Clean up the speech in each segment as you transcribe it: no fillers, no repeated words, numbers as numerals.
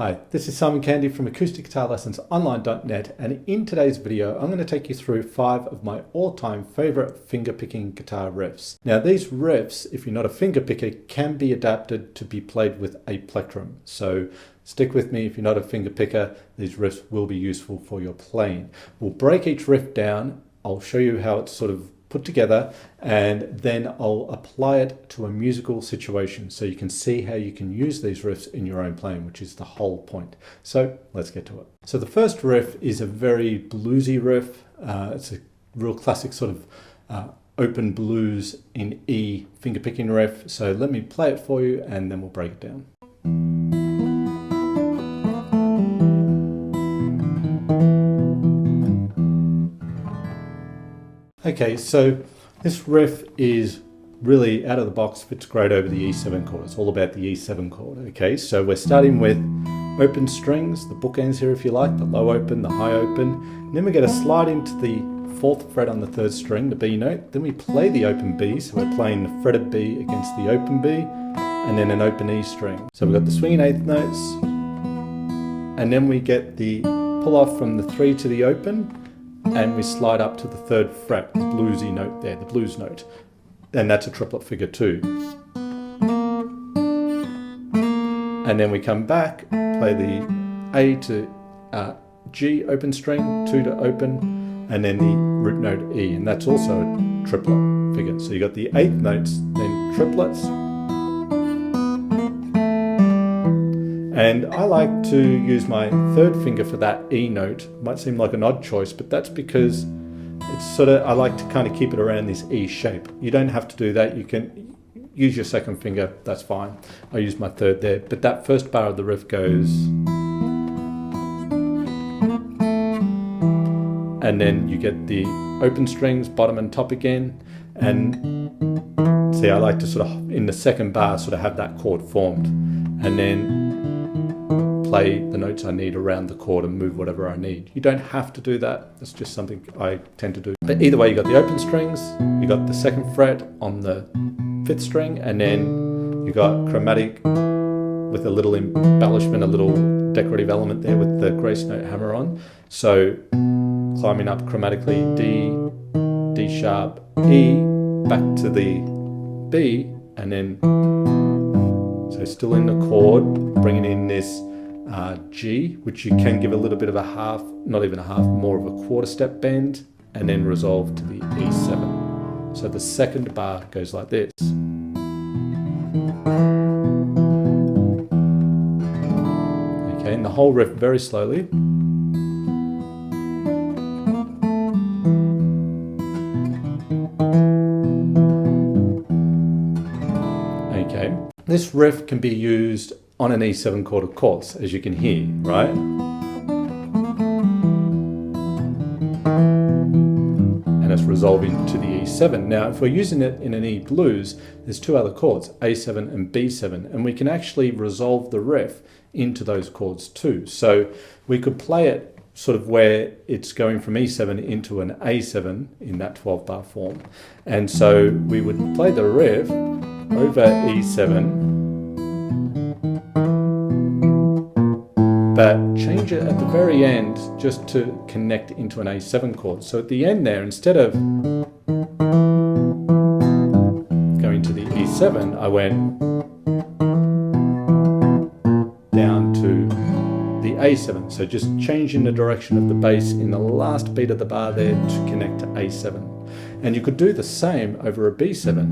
Hi, this is Simon Candy from AcousticGuitarLessonsOnline.net, and in today's video I'm going to take you through 5 of my all-time favorite fingerpicking guitar riffs. Now these riffs, if you're not a fingerpicker, can be adapted to be played with a plectrum. So stick with me. If you're not a fingerpicker, these riffs will be useful for your playing. We'll break each riff down. I'll show you how it's sort of put together, and then I'll apply it to a musical situation so you can see how you can use these riffs in your own playing, which is the whole point. So let's get to it. So the first riff is a very bluesy riff. It's a real classic sort of open blues in E fingerpicking riff. So let me play it for you and then we'll break it down. Okay, so this riff is really out of the box, fits great over the E7 chord. It's all about the E7 chord. Okay, so we're starting with open strings, the bookends here if you like, the low open, the high open. And then we get a slide into the 4th fret on the 3rd string, the B note. Then we play the open B, so we're playing the fretted B against the open B, and then an open E string. So we've got the swinging 8th notes, and then we get the pull off from the 3 to the open, and we slide up to the 3rd fret, the bluesy note there, the blues note. And that's a triplet figure 2. And then we come back, play the A to G open string, 2 to open, and then the root note E, and that's also a triplet figure. So you got the 8th notes, then triplets. And I like to use my 3rd finger for that E note. Might seem like an odd choice, but that's because it's sort of, I like to kind of keep it around this E shape. You don't have to do that. You can use your 2nd finger, that's fine. I use my 3rd there, but that first bar of the riff goes, and then you get the open strings, bottom and top again, and see, I like to sort of, in the 2nd bar, sort of have that chord formed, and then play the notes I need around the chord and move whatever I need. You don't have to do that. That's just something I tend to do. But either way, you got the open strings, you got the 2nd fret on the 5th string, and then you got chromatic with a little embellishment, a little decorative element there with the grace note hammer on. So climbing up chromatically, D, D sharp, E, back to the B, and then so still in the chord, bringing in this G, which you can give a little bit of a half, not even a half, more of a 1/4 step bend, and then resolve to the E7. So the 2nd bar goes like this. Okay, and the whole riff very slowly. Okay, this riff can be used on an E7 chord, of course, as you can hear, right? And it's resolving to the E7. Now, if we're using it in an E blues, there's 2 other chords, A7 and B7, and we can actually resolve the riff into those chords too. So we could play it sort of where it's going from E7 into an A7 in that 12-bar form. And so we would play the riff over E7, but change it at the very end just to connect into an A7 chord. So at the end there, instead of going to the E7, I went down to the A7. So just changing the direction of the bass in the last beat of the bar there to connect to A7. And you could do the same over a B7.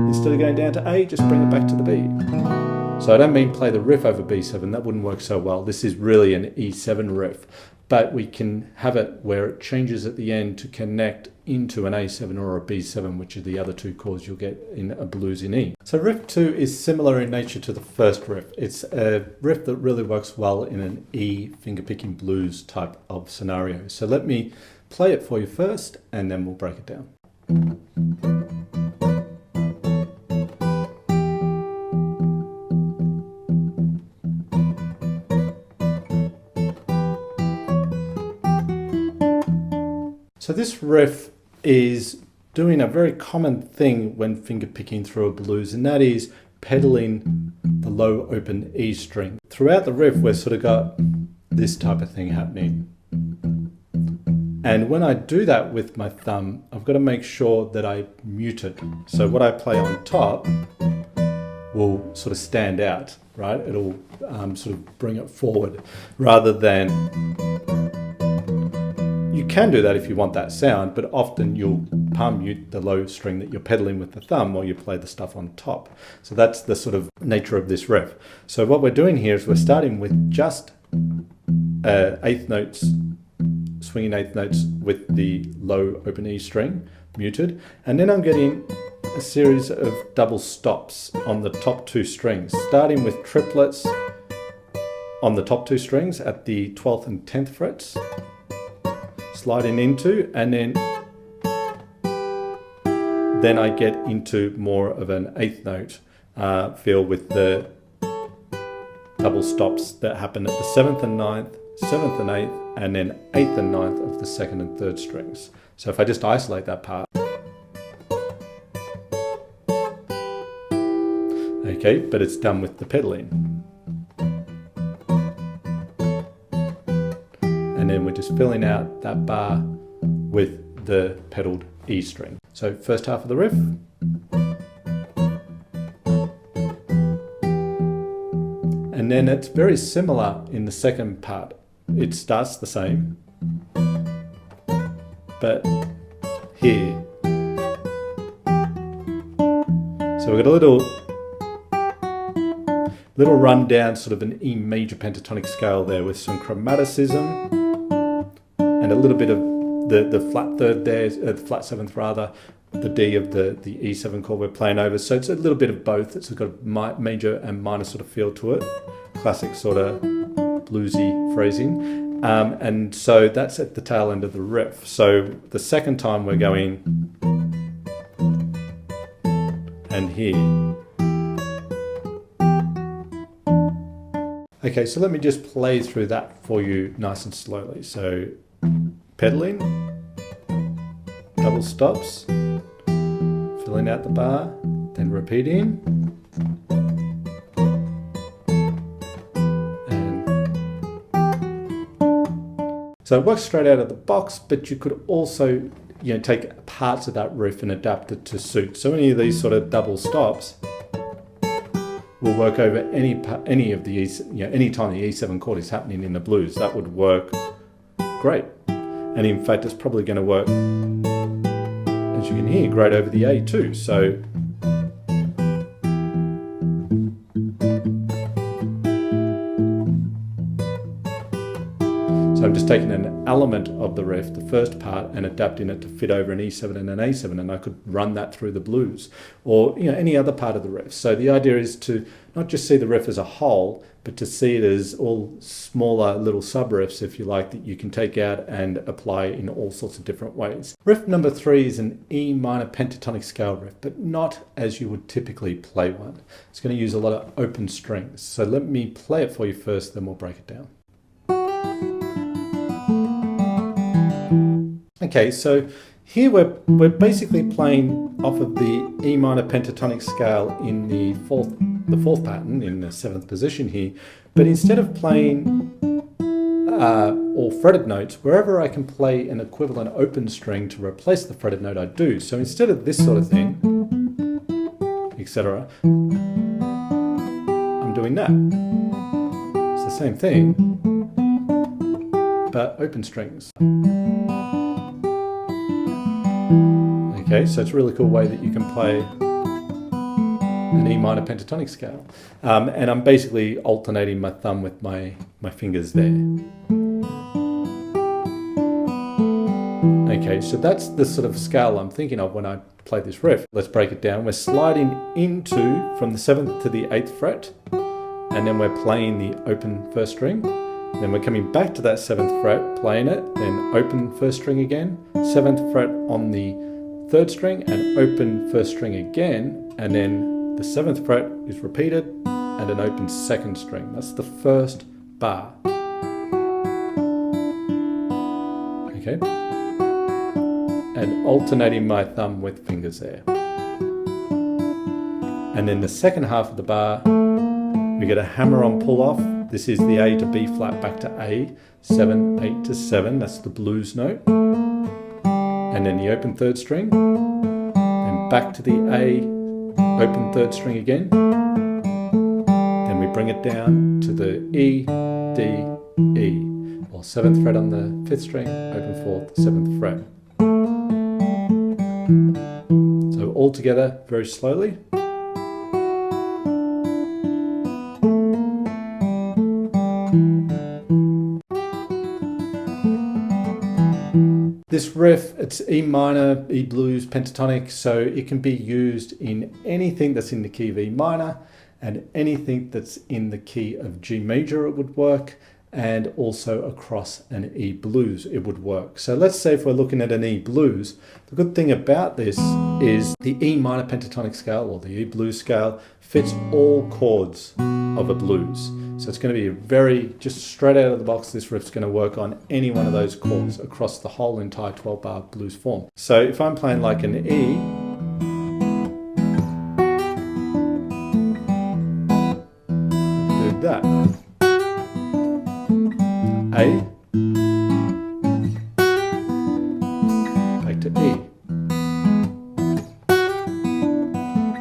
Instead of going down to A, just bring it back to the B. So I don't mean play the riff over B7, that wouldn't work so well. This is really an E7 riff, but we can have it where it changes at the end to connect into an A7 or a B7, which are the other 2 chords you'll get in a blues in E. So riff 2 is similar in nature to the first riff. It's a riff that really works well in an E fingerpicking blues type of scenario. So let me play it for you first, and then we'll break it down. So this riff is doing a very common thing when fingerpicking through a blues, and that is pedaling the low open E string. Throughout the riff, we've sort of got this type of thing happening. And when I do that with my thumb, I've got to make sure that I mute it. So what I play on top will sort of stand out, right? It'll sort of bring it forward rather than... You can do that if you want that sound, but often you'll palm mute the low string that you're pedaling with the thumb while you play the stuff on top. So that's the sort of nature of this riff. So what we're doing here is we're starting with just eighth notes, swinging eighth notes with the low open E string muted, and then I'm getting a series of double stops on the top two strings, starting with triplets on the top two strings at the 12th and 10th frets, sliding into, and then I get into more of an eighth note feel with the double stops that happen at the 7th and 9th, 7th and 8th, and then 8th and 9th of the 2nd and 3rd strings. So if I just isolate that part. Okay, but it's done with the pedaling. And then we're just filling out that bar with the pedaled E string. So first half of the riff. And then it's very similar in the second part. It starts the same, but here. So we've got a little rundown, sort of an E major pentatonic scale there with some chromaticism and a little bit of the flat third there, the flat seventh rather, the D of the E7 chord we're playing over. So it's a little bit of both. It's got a major and minor sort of feel to it. Classic sort of bluesy phrasing. And so that's at the tail end of the riff. So the second time we're going and here. Okay, so let me just play through that for you nice and slowly. So pedaling, double stops, filling out the bar, then repeating. So it works straight out of the box, but you could also, take parts of that riff and adapt it to suit. So any of these sort of double stops will work over any of the any time the E7 chord is happening in the blues. That would work great, and in fact, it's probably going to work, as you can hear, great over the A too. So. So I'm just taking an element of the riff, the first part, and adapting it to fit over an E7 and an A7, and I could run that through the blues or any other part of the riff. So the idea is to not just see the riff as a whole, but to see it as all smaller little sub-riffs, if you like, that you can take out and apply in all sorts of different ways. Riff number 3 is an E minor pentatonic scale riff, but not as you would typically play one. It's going to use a lot of open strings. So let me play it for you first, then we'll break it down. Okay, so here we're basically playing off of the E minor pentatonic scale in the fourth pattern in the 7th position here, but instead of playing all fretted notes, wherever I can play an equivalent open string to replace the fretted note, I do. So instead of this sort of thing, etc., I'm doing that. It's the same thing, but open strings. Okay, so it's a really cool way that you can play an E minor pentatonic scale. And I'm basically alternating my thumb with my fingers there. Okay, so that's the sort of scale I'm thinking of when I play this riff. Let's break it down. We're sliding into from the 7th to the 8th fret, and then we're playing the open first string. Then we're coming back to that 7th fret, playing it, then open first string again, 7th fret on the 3rd string, and open first string again, and then the 7th fret is repeated, and an open 2nd string. That's the first bar. Okay? And alternating my thumb with fingers there. And then the second half of the bar, we get a hammer-on pull-off. This is the A to B flat back to A, 7, 8 to 7, that's the blues note. And then the open third string, then back to the A, open third string again. Then we bring it down to the E, D, E. Or 7th fret on the 5th string, open 4th, 7th fret. So all together, very slowly. This riff, it's E minor, E blues, pentatonic, so it can be used in anything that's in the key of E minor and anything that's in the key of G major it would work, and also across an E blues it would work. So let's say if we're looking at an E blues, the good thing about this is the E minor pentatonic scale or the E blues scale fits all chords of a blues. So it's going to be very, just straight out of the box, this riff's going to work on any one of those chords across the whole entire 12-bar blues form. So if I'm playing like an E, do that. A, back to E,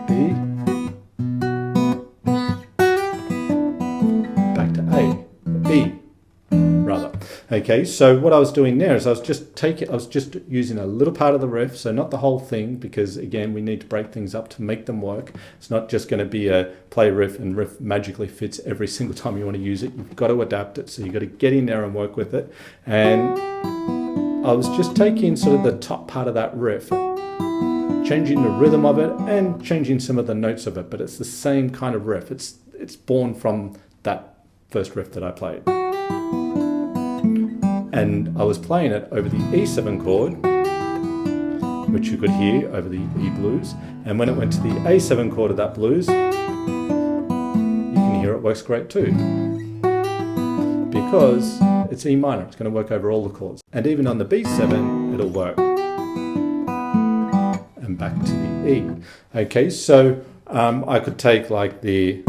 B, back to A, E, rather. Okay, so what I was doing there is I was just using a little part of the riff, so not the whole thing, because again, we need to break things up to make them work. It's not just going to be a play riff and riff magically fits every single time you want to use it. You've got to adapt it, so you've got to get in there and work with it. And I was just taking sort of the top part of that riff, changing the rhythm of it and changing some of the notes of it, but it's the same kind of riff. It's born from that first riff that I played. And I was playing it over the E7 chord, which you could hear over the E blues. And when it went to the A7 chord of that blues, you can hear it works great too. Because it's E minor, it's going to work over all the chords. And even on the B7, it'll work. And back to the E. Okay, so I could take like the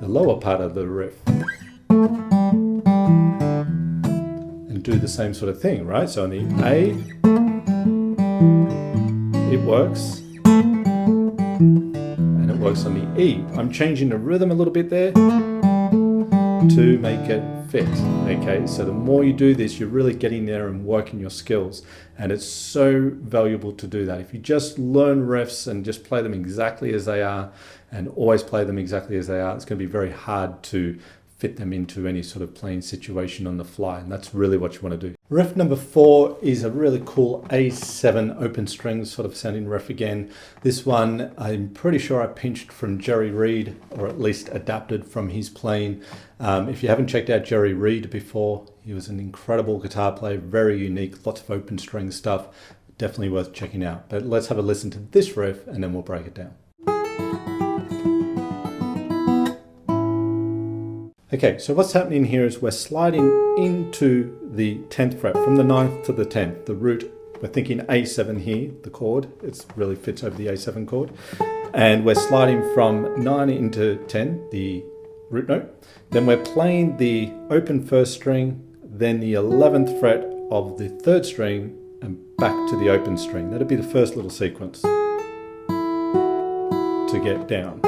lower part of the riff and do the same sort of thing, right? So on the A, it works, and it works on the E. I'm changing the rhythm a little bit there to make it fit. Okay, so the more you do this, you're really getting there and working your skills, and it's so valuable to do that. If you just learn riffs and just play them exactly as they are and always play them exactly as they are, it's going to be very hard to fit them into any sort of playing situation on the fly, and that's really what you want to do. Riff number 4 is a really cool A7 open strings sort of sounding riff again. This one I'm pretty sure I pinched from Jerry Reed, or at least adapted from his playing. If you haven't checked out Jerry Reed before, he was an incredible guitar player, very unique, lots of open string stuff, definitely worth checking out. But let's have a listen to this riff and then we'll break it down. Okay, so what's happening here is we're sliding into the 10th fret, from the 9th to the 10th, the root. We're thinking A7 here, the chord. It really fits over the A7 chord. And we're sliding from 9 into 10, the root note. Then we're playing the open first string, then the 11th fret of the 3rd string, and back to the open string. That'd be the first little sequence to get down.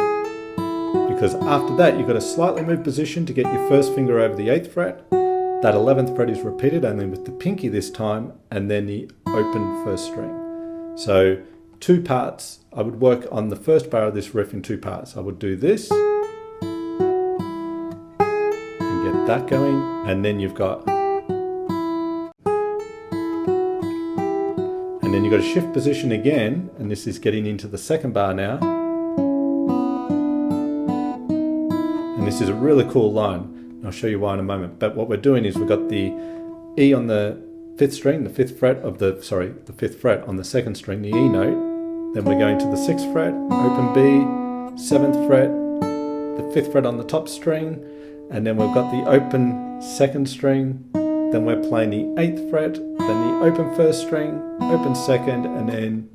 Because after that, you've got to slightly move position to get your first finger over the 8th fret. That 11th fret is repeated, only with the pinky this time, and then the open first string. So 2 parts. I would work on the first bar of this riff in 2 parts. I would do this, and get that going, and then you've got, and then you've got to shift position again, and this is getting into the second bar now. And this is a really cool line, and I'll show you why in a moment. But what we're doing is we've got the E on the 5th string, the 5th fret of the 5th fret on the 2nd string, the E note. Then we're going to the 6th fret, open B, 7th fret, the 5th fret on the top string, and then we've got the open 2nd string. Then we're playing the 8th fret, then the open 1st string, open 2nd, and then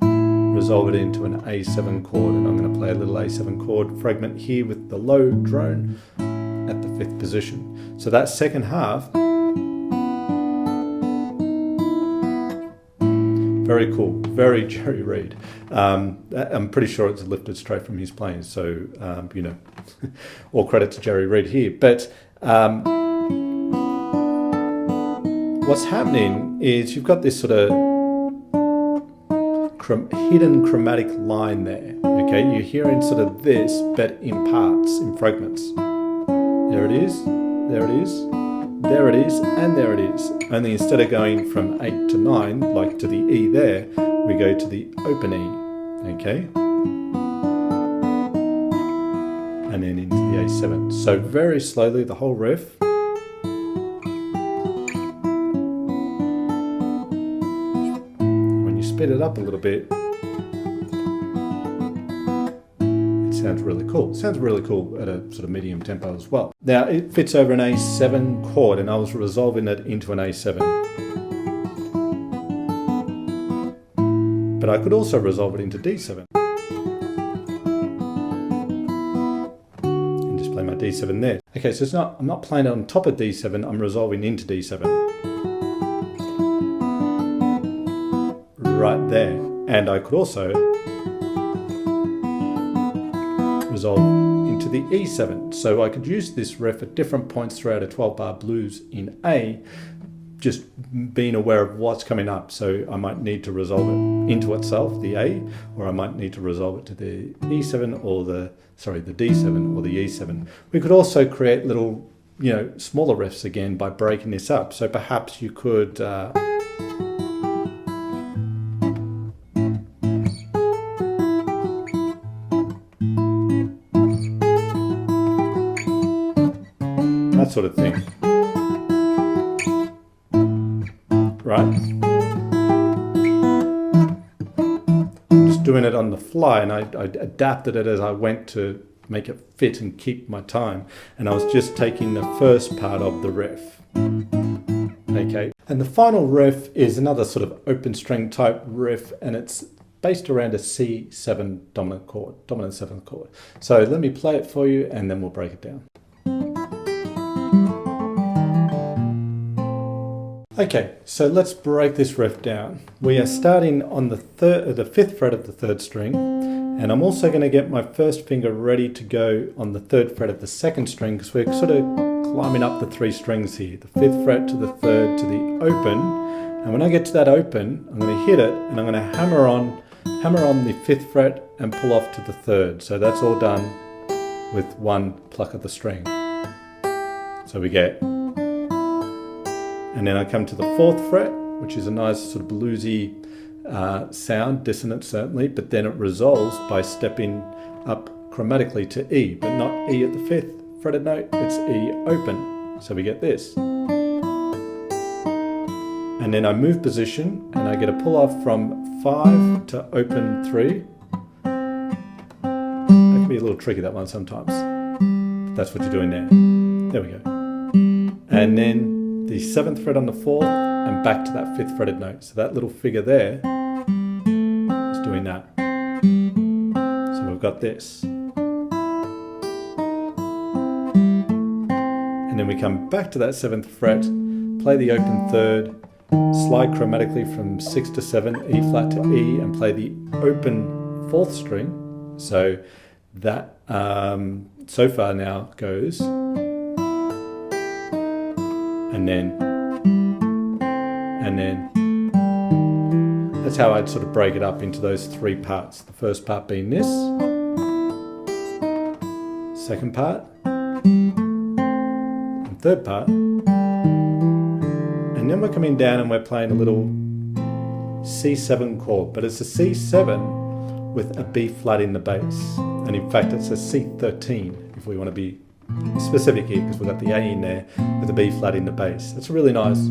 resolve it into an A7 chord, and I'm going to play a little A7 chord fragment here with the low drone at the 5th position. So that second half, very cool, very Jerry Reed. I'm pretty sure it's lifted straight from his playing, so you know, all credit to Jerry Reed here. But what's happening is you've got this sort of hidden chromatic line there. Okay, you're hearing sort of this, but in parts, in fragments. There it is, there it is, there it is, and there it is. Only instead of going from 8 to 9, like to the E there, we go to the open E, okay? And then into the A7. So very slowly, the whole riff. When you speed it up a little bit, sounds really cool. It sounds really cool at a sort of medium tempo as well. Now it fits over an A7 chord, and I was resolving it into an A7. But I could also resolve it into D7. And just play my D7 there. Okay, so it's not, I'm not playing it on top of D7, I'm resolving into D7. Right there. And I could also resolve into the E7. So I could use this riff at different points throughout a 12-bar blues in A, just being aware of what's coming up. So I might need to resolve it into itself, the A, or I might need to resolve it to the E7 or the D7 or the E7. We could also create little, you know, smaller riffs again by breaking this up. So perhaps you could that sort of thing, right? I'm just doing it on the fly, and I adapted it as I went to make it fit and keep my time. And I was just taking the first part of the riff. Okay, and the final riff is another sort of open string type riff, and it's based around a C7 dominant chord, dominant 7th chord. So let me play it for you, and then we'll break it down. Okay, so let's break this riff down. We are starting on the 5th fret of the 3rd string, and I'm also going to get my first finger ready to go on the 3rd fret of the 2nd string, because we're sort of climbing up the 3 strings here, the 5th fret to the 3rd to the open. And when I get to that open, I'm going to hit it, and I'm going to hammer on the 5th fret and pull off to the 3rd. So that's all done with one pluck of the string. So we get, and then I come to the 4th fret, which is a nice sort of bluesy sound, dissonant certainly, but then it resolves by stepping up chromatically to E, but not E at the 5th fretted note, it's E open. So we get this. And then I move position, and I get a pull off from 5 to open 3. That can be a little tricky, that one sometimes. But that's what you're doing there. There we go. And then the 7th fret on the 4th, and back to that 5th fretted note. So that little figure there is doing that. So we've got this. And then we come back to that 7th fret, play the open 3rd, slide chromatically from 6 to 7, E flat to E, and play the open 4th string. So that so far now goes, and then, that's how I'd sort of break it up into those 3 parts. The first part being this, second part, and third part, and then we're coming down and we're playing a little C7 chord, but it's a C7 with a B flat in the bass, and in fact it's a C13 if we want to be specific here, because we've got the A in there with a B flat in the bass. That's really nice.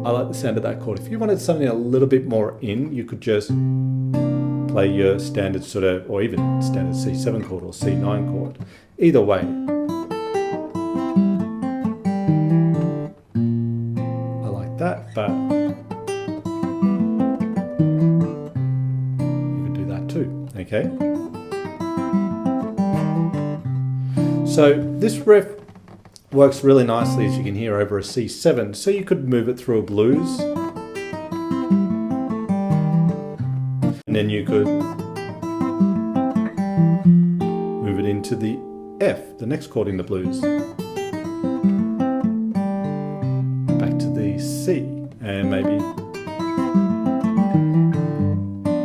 I like the sound of that chord. If you wanted something a little bit more in, you could just play your standard sort of, or even standard C7 chord or C9 chord. Either way. I like that, but you Okay. So this riff works really nicely, as you can hear, over a C7. So you could move it through a blues, and then you could move it into the F, the next chord in the blues, back to the C, and maybe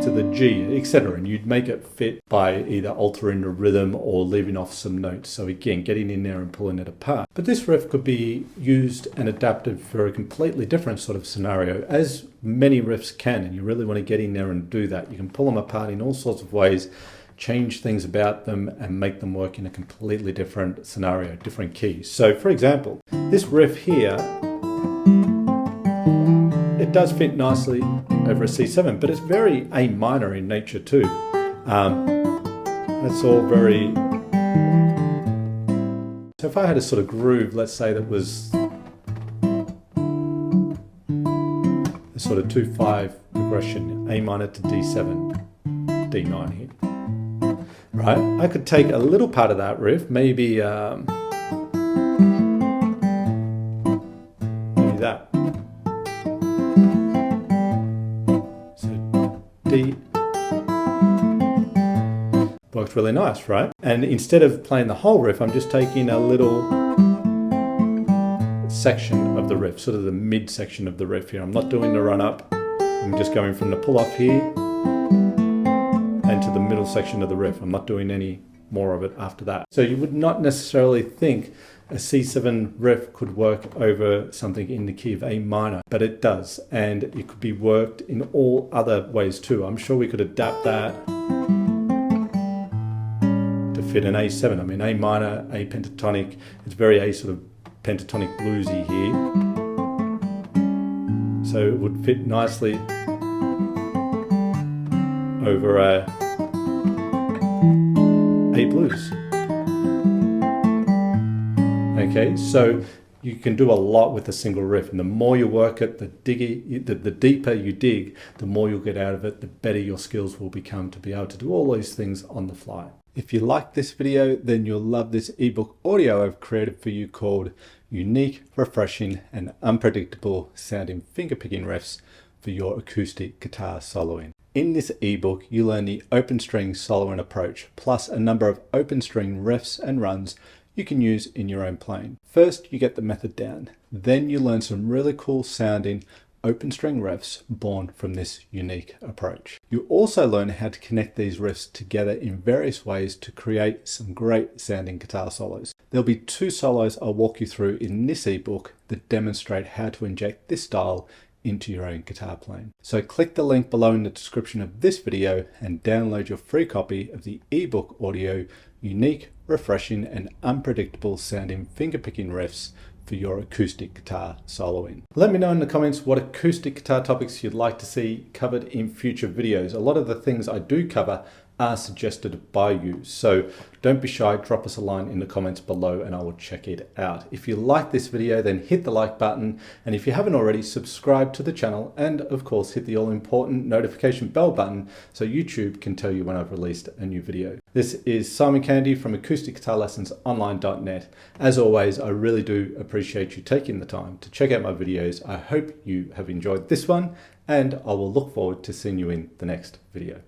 to the G, etc. And you'd make it fit by either altering the rhythm or leaving off some notes. So again, getting in there and pulling it apart. But this riff could be used and adapted for a completely different sort of scenario, as many riffs can, and you really want to get in there and do that. You can pull them apart in all sorts of ways, change things about them, and make them work in a completely different scenario, different keys. So for example, this riff here, it does fit nicely over a C7, but it's very A minor in nature too. It's all very... So if I had a sort of groove, let's say that was a sort of 2/5 progression, A minor to D7, D9 here. Right, I could take a little part of that riff, maybe that. So D works really nice, right? And instead of playing the whole riff, I'm just taking a little section of the riff, sort of the mid section of the riff here. I'm not doing the run up. I'm just going from the pull off here and to the middle section of the riff. I'm not doing any more of it after that. So you would not necessarily think a C7 riff could work over something in the key of A minor, but it does, and it could be worked in all other ways too. I'm sure we could adapt that to fit an A7. I mean, A minor, A pentatonic, it's very A sort of pentatonic bluesy here. So it would fit nicely over a blues. Okay, so you can do a lot with a single riff, and the more you work it, the deeper you dig, the more you'll get out of it, the better your skills will become to be able to do all these things on the fly. If you like this video, then you'll love this ebook audio I've created for you called Unique, Refreshing and Unpredictable Sounding Fingerpicking Riffs for Your Acoustic Guitar Soloing. In this ebook, you learn the open string soloing approach, plus a number of open string riffs and runs you can use in your own playing. First, you get the method down. Then you learn some really cool sounding open string riffs born from this unique approach. You also learn how to connect these riffs together in various ways to create some great sounding guitar solos. There'll be 2 solos I'll walk you through in this ebook that demonstrate how to inject this style into your own guitar playing. So click the link below in the description of this video and download your free copy of the ebook audio Unique, Refreshing and Unpredictable Sounding Fingerpicking Riffs for Your Acoustic Guitar Soloing. Let me know in the comments what acoustic guitar topics you'd like to see covered in future videos. A lot of the things I do cover are suggested by you, so don't be shy, drop us a line in the comments below and I will check it out. If you like this video, then hit the like button, and if you haven't already, subscribe to the channel, and of course hit the all important notification bell button so YouTube can tell you when I've released a new video. This is Simon Candy from AcousticGuitarLessonsOnline.net. As always, I really do appreciate you taking the time to check out my videos. I hope you have enjoyed this one, and I will look forward to seeing you in the next video.